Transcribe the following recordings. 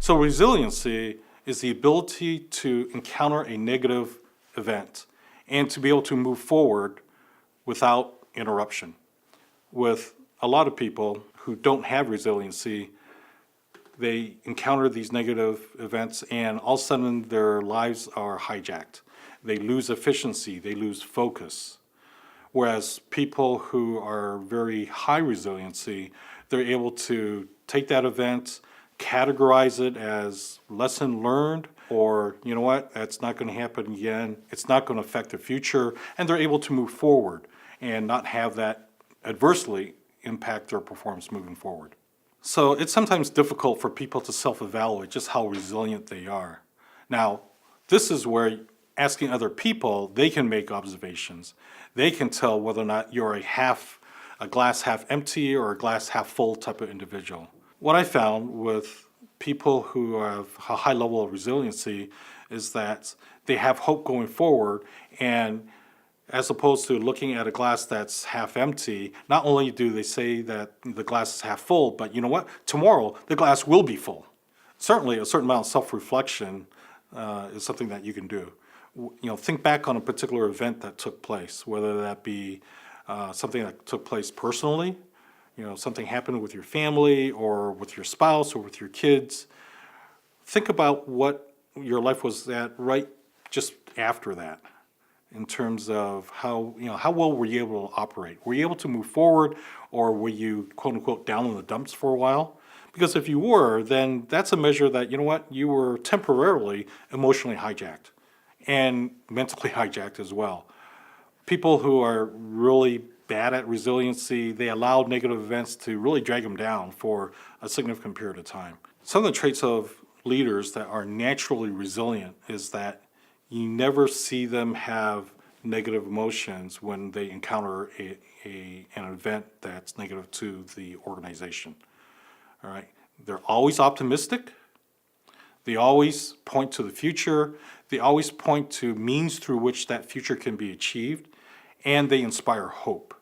So resiliency is the ability to encounter a negative event and to be able to move forward without interruption. With a lot of people who don't have resiliency, they encounter these negative events and all of a sudden their lives are hijacked. They lose efficiency, they lose focus. Whereas people who are very high resiliency, they're able to take that event, categorize it as lesson learned, or you know what, that's not going to happen again, it's not going to affect the future, and they're able to move forward and not have that adversely impact their performance moving forward. So it's sometimes difficult for people to self-evaluate just how resilient they are. Now, this is where asking other people, they can make observations. They can tell whether or not you're a glass half empty or a glass half full type of individual. What I found with people who have a high level of resiliency is that they have hope going forward, and as opposed to looking at a glass that's half empty, not only do they say that the glass is half full, but you know what? Tomorrow, the glass will be full. Certainly, a certain amount of self-reflection is something that you can do. Think back on a particular event that took place, whether that be something that took place personally, something happened with your family or with your spouse or with your kids. Think about what your life was at right just after that, in terms of how well were you able to operate? Were you able to move forward, or were you quote unquote down in the dumps for a while? Because if you were, then that's a measure that, you were temporarily emotionally hijacked and mentally hijacked as well. People who are really bad at resiliency, they allow negative events to really drag them down for a significant period of time. Some of the traits of leaders that are naturally resilient is that you never see them have negative emotions when they encounter an event that's negative to the organization. All right, they're always optimistic. They always point to the future. They always point to means through which that future can be achieved, and they inspire hope.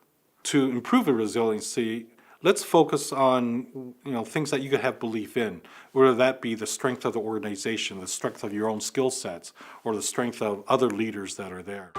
To improve the resiliency, let's focus on things that you could have belief in, whether that be the strength of the organization, the strength of your own skill sets, or the strength of other leaders that are there.